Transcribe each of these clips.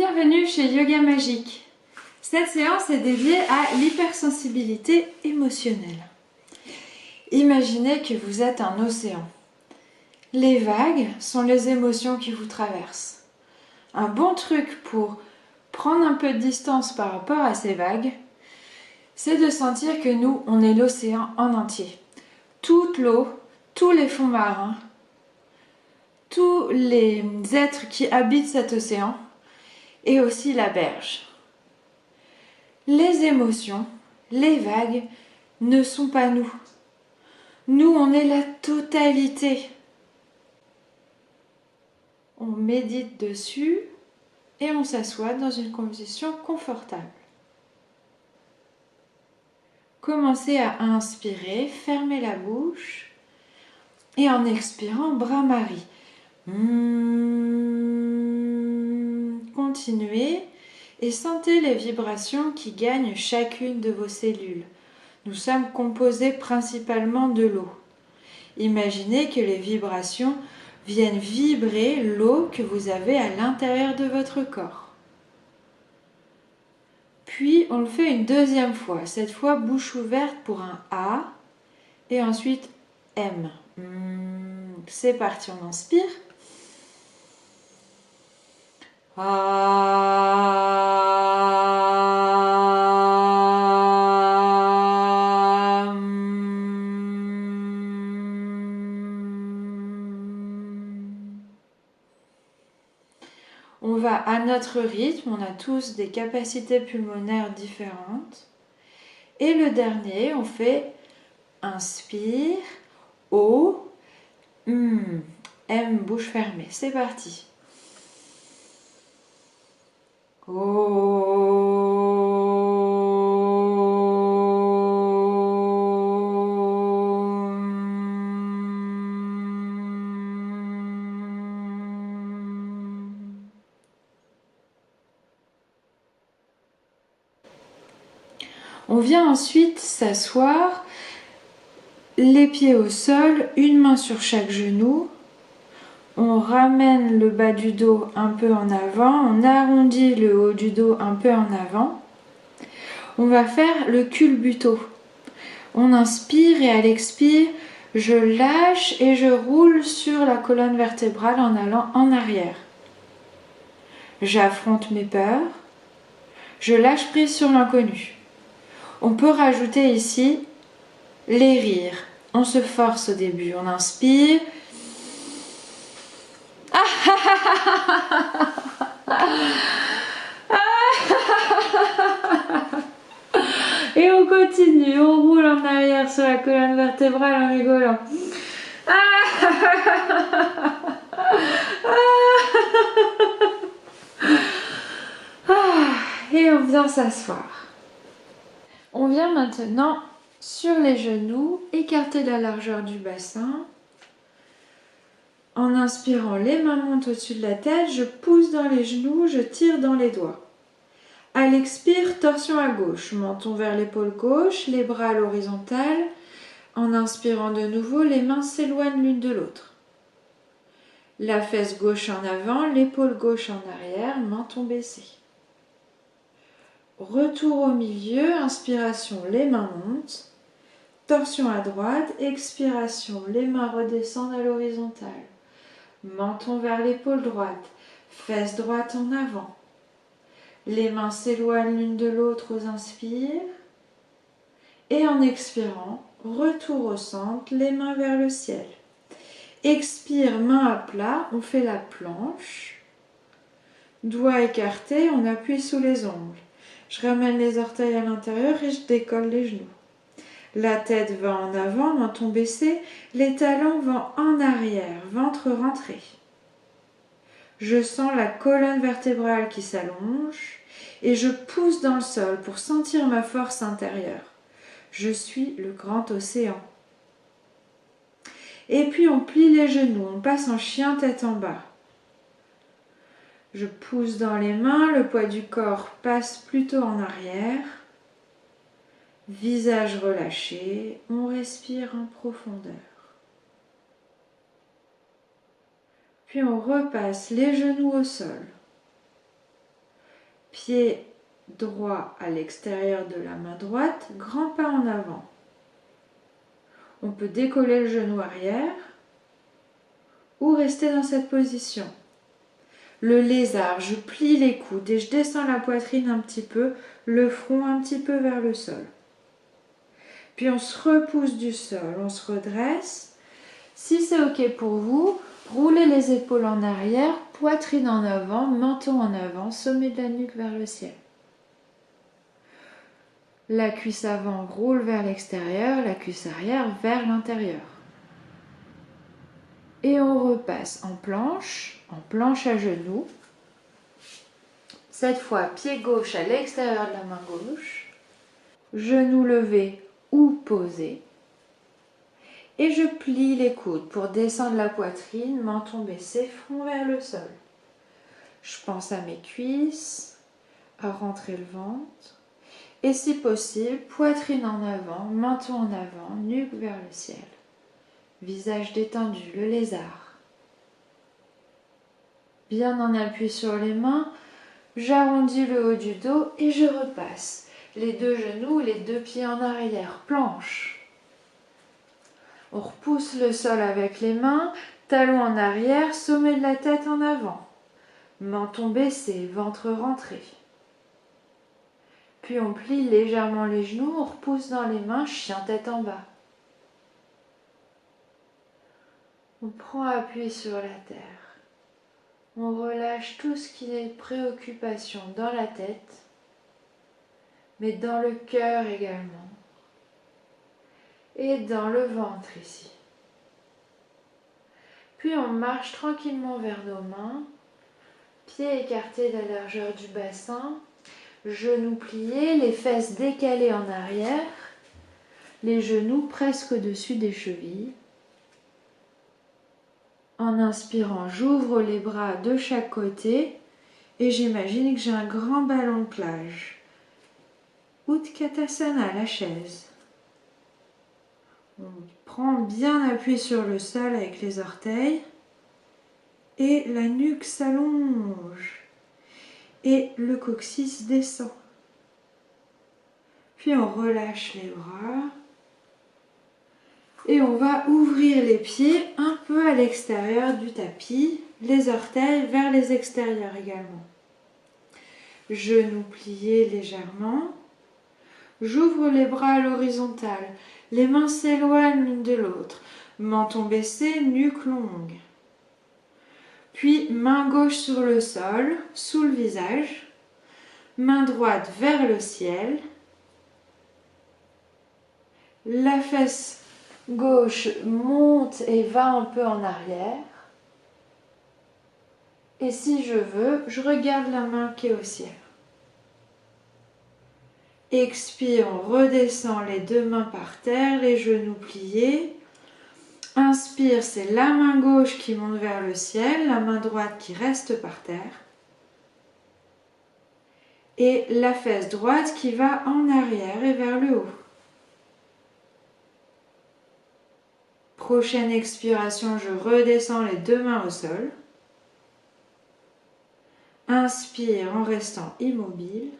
Bienvenue chez Yoga Magique. Cette séance est dédiée à l'hypersensibilité émotionnelle. Imaginez que vous êtes un océan. Les vagues sont les émotions qui vous traversent. Un bon truc pour prendre un peu de distance par rapport à ces vagues, c'est de sentir que nous, on est l'océan en entier. Toute l'eau, tous les fonds marins, tous les êtres qui habitent cet océan, et aussi la berge. Les émotions, les vagues, ne sont pas nous. Nous, on est la totalité. On médite dessus et on s'assoit dans une position confortable. Commencez à inspirer, fermez la bouche et en expirant, bras-marie. Continuez et sentez les vibrations qui gagnent chacune de vos cellules. Nous sommes composés principalement de l'eau. Imaginez que les vibrations viennent vibrer l'eau que vous avez à l'intérieur de votre corps. Puis on le fait une deuxième fois, cette fois bouche ouverte pour un A et ensuite M. C'est parti, on inspire. On va à notre rythme, on a tous des capacités pulmonaires différentes. Et le dernier, on fait inspire, O, M, bouche fermée. C'est parti. On vient ensuite s'asseoir, les pieds au sol, une main sur chaque genou. On ramène le bas du dos un peu en avant, on arrondit le haut du dos un peu en avant. On va faire le culbuto. On inspire et à l'expire, je lâche et je roule sur la colonne vertébrale en allant en arrière. J'affronte mes peurs, je lâche prise sur l'inconnu. On peut rajouter ici les rires. On se force au début, on inspire. Et on continue, on roule en arrière sur la colonne vertébrale en rigolant. Et on vient s'asseoir. On vient maintenant sur les genoux, écarter la largeur du bassin. En inspirant, les mains montent au-dessus de la tête, je pousse dans les genoux, je tire dans les doigts. À l'expire, torsion à gauche, menton vers l'épaule gauche, les bras à l'horizontale. En inspirant de nouveau, les mains s'éloignent l'une de l'autre. La fesse gauche en avant, l'épaule gauche en arrière, menton baissé. Retour au milieu, inspiration, les mains montent. Torsion à droite, expiration, les mains redescendent à l'horizontale. Menton vers l'épaule droite, fesse droite en avant. Les mains s'éloignent l'une de l'autre aux inspires. Et en expirant, retour au centre, les mains vers le ciel. Expire, main à plat, on fait la planche. Doigts écartés, on appuie sous les ongles. Je ramène les orteils à l'intérieur et je décolle les genoux. La tête va en avant, menton baissé, les talons vont en arrière, ventre rentré. Je sens la colonne vertébrale qui s'allonge et je pousse dans le sol pour sentir ma force intérieure. Je suis le grand océan. Et puis on plie les genoux, on passe en chien tête en bas. Je pousse dans les mains, le poids du corps passe plutôt en arrière. Visage relâché, on respire en profondeur. Puis on repasse les genoux au sol. Pied droit à l'extérieur de la main droite, grand pas en avant. On peut décoller le genou arrière ou rester dans cette position. Le lézard, je plie les coudes et je descends la poitrine un petit peu, le front un petit peu vers le sol. Puis on se repousse du sol, on se redresse. Si c'est ok pour vous, roulez les épaules en arrière, poitrine en avant, menton en avant, sommet de la nuque vers le ciel. La cuisse avant roule vers l'extérieur, la cuisse arrière vers l'intérieur. Et on repasse en planche à genoux. Cette fois, pied gauche à l'extérieur de la main gauche, genou levé ou posé. Et je plie les coudes pour descendre la poitrine, menton baissé, front vers le sol. Je pense à mes cuisses, à rentrer le ventre. Et si possible, poitrine en avant, menton en avant, nuque vers le ciel. Visage détendu, le lézard. Bien en appui sur les mains, j'arrondis le haut du dos et je repasse. Les deux genoux, les deux pieds en arrière, planche. On repousse le sol avec les mains, talons en arrière, sommet de la tête en avant. Menton baissé, ventre rentré. Puis on plie légèrement les genoux, on repousse dans les mains, chien tête en bas. On prend appui sur la terre. On relâche tout ce qui est préoccupation dans la tête, mais dans le cœur également. Et dans le ventre ici. Puis on marche tranquillement vers nos mains, pieds écartés de la largeur du bassin, genoux pliés, les fesses décalées en arrière, les genoux presque au-dessus des chevilles. En inspirant, j'ouvre les bras de chaque côté et j'imagine que j'ai un grand ballon de plage. Utkatasana, la chaise. On prend bien appui sur le sol avec les orteils et la nuque s'allonge et le coccyx descend. Puis on relâche les bras et on va ouvrir les pieds un peu à l'extérieur du tapis, les orteils vers les extérieurs également. Genoux pliés légèrement. J'ouvre les bras à l'horizontale, les mains s'éloignent l'une de l'autre, menton baissé, nuque longue. Puis main gauche sur le sol, sous le visage, main droite vers le ciel, la fesse gauche monte et va un peu en arrière. Et si je veux, je regarde la main qui est au ciel. Expire, on redescend les deux mains par terre, les genoux pliés. Inspire, c'est la main gauche qui monte vers le ciel, la main droite qui reste par terre. Et la fesse droite qui va en arrière et vers le haut. Prochaine expiration, je redescends les deux mains au sol. Inspire en restant immobile.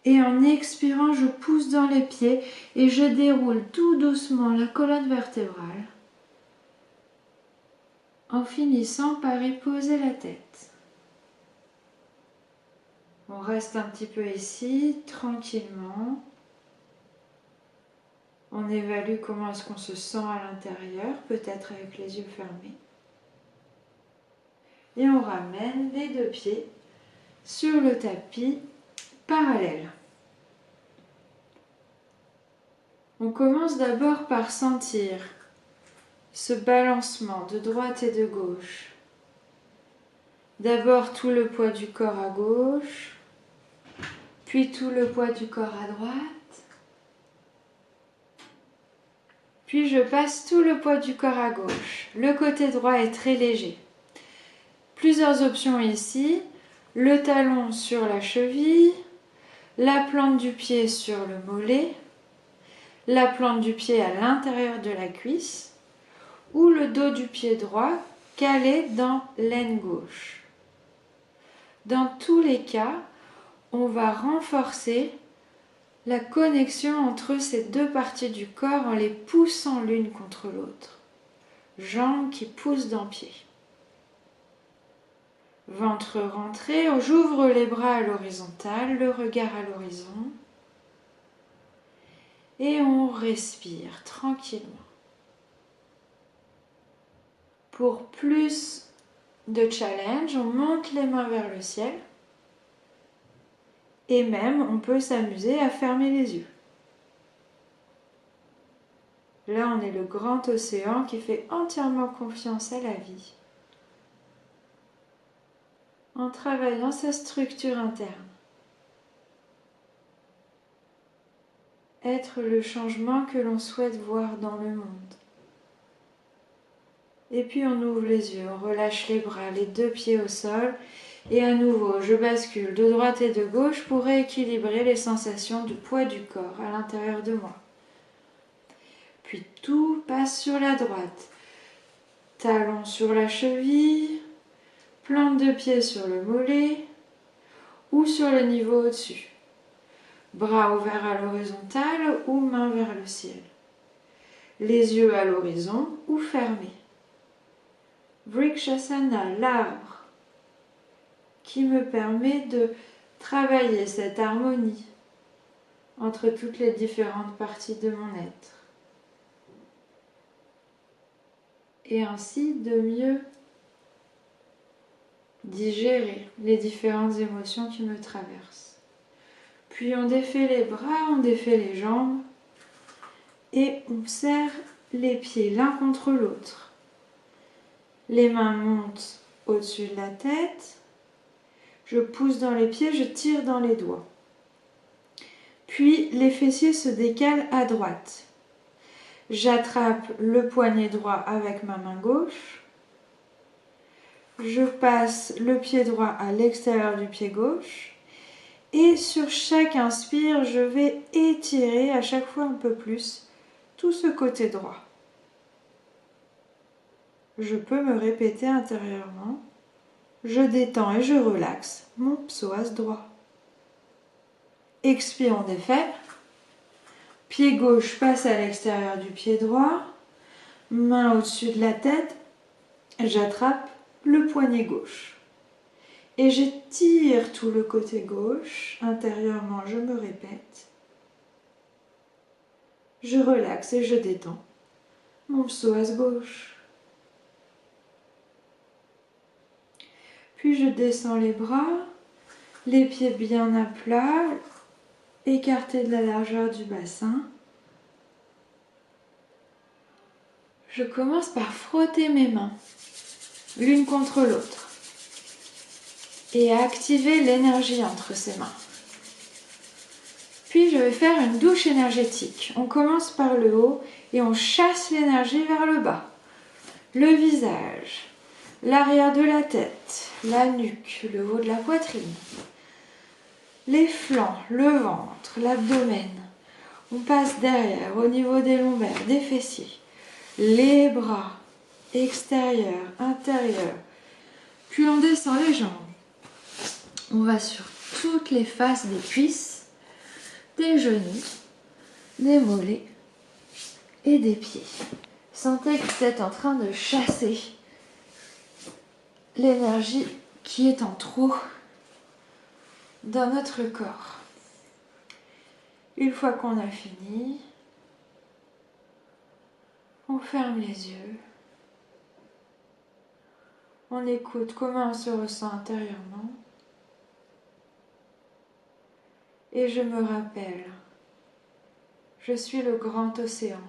Et en expirant, je pousse dans les pieds et je déroule tout doucement la colonne vertébrale en finissant par y poser la tête. On reste un petit peu ici, tranquillement. On évalue comment est-ce qu'on se sent à l'intérieur, peut-être avec les yeux fermés. Et on ramène les deux pieds sur le tapis parallèle. On commence d'abord par sentir ce balancement de droite et de gauche. D'abord tout le poids du corps à gauche, puis tout le poids du corps à droite, puis je passe tout le poids du corps à gauche. Le côté droit est très léger. Plusieurs options ici, le talon sur la cheville, la plante du pied sur le mollet, la plante du pied à l'intérieur de la cuisse ou le dos du pied droit calé dans l'aine gauche. Dans tous les cas, on va renforcer la connexion entre ces deux parties du corps en les poussant l'une contre l'autre. Jambes qui poussent dans pied. Ventre rentré, j'ouvre les bras à l'horizontale, le regard à l'horizon. Et on respire tranquillement. Pour plus de challenge, on monte les mains vers le ciel. Et même, on peut s'amuser à fermer les yeux. Là, on est le grand océan qui fait entièrement confiance à la vie. En travaillant sa structure interne. Être le changement que l'on souhaite voir dans le monde. Et puis on ouvre les yeux, on relâche les bras, les deux pieds au sol. Et à nouveau, je bascule de droite et de gauche pour rééquilibrer les sensations du poids du corps à l'intérieur de moi. Puis tout passe sur la droite. Talon sur la cheville, plante de pied sur le mollet ou sur le niveau au-dessus. Bras ouverts à l'horizontale ou mains vers le ciel. Les yeux à l'horizon ou fermés. Vrikshasana, l'arbre, qui me permet de travailler cette harmonie entre toutes les différentes parties de mon être. Et ainsi de mieux digérer les différentes émotions qui me traversent. Puis on défait les bras, on défait les jambes et on serre les pieds l'un contre l'autre. Les mains montent au-dessus de la tête. Je pousse dans les pieds, je tire dans les doigts. Puis les fessiers se décalent à droite. J'attrape le poignet droit avec ma main gauche. Je passe le pied droit à l'extérieur du pied gauche. Et sur chaque inspire, je vais étirer à chaque fois un peu plus tout ce côté droit. Je peux me répéter intérieurement. Je détends et je relaxe mon psoas droit. Expire, on défait. Pied gauche passe à l'extérieur du pied droit. Main au-dessus de la tête. J'attrape le poignet gauche. Et j'étire tout le côté gauche. Intérieurement, je me répète. Je relaxe et je détends mon psoas gauche. Puis je descends les bras, les pieds bien à plat, écartés de la largeur du bassin. Je commence par frotter mes mains, l'une contre l'autre, et activer l'énergie entre ces mains. Puis je vais faire une douche énergétique. On commence par le haut et on chasse l'énergie vers le bas. Le visage, l'arrière de la tête, la nuque, le haut de la poitrine, les flancs, le ventre, l'abdomen. On passe derrière, au niveau des lombaires, des fessiers, les bras, extérieurs, intérieurs. Puis on descend les jambes. On va sur toutes les faces des cuisses, des genoux, des mollets et des pieds. Sentez que vous êtes en train de chasser l'énergie qui est en trop dans notre corps. Une fois qu'on a fini, on ferme les yeux. On écoute comment on se ressent intérieurement. Et je me rappelle, je suis le grand océan.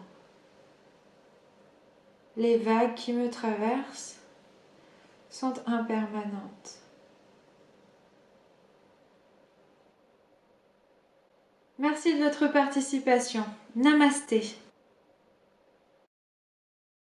Les vagues qui me traversent sont impermanentes. Merci de votre participation. Namasté.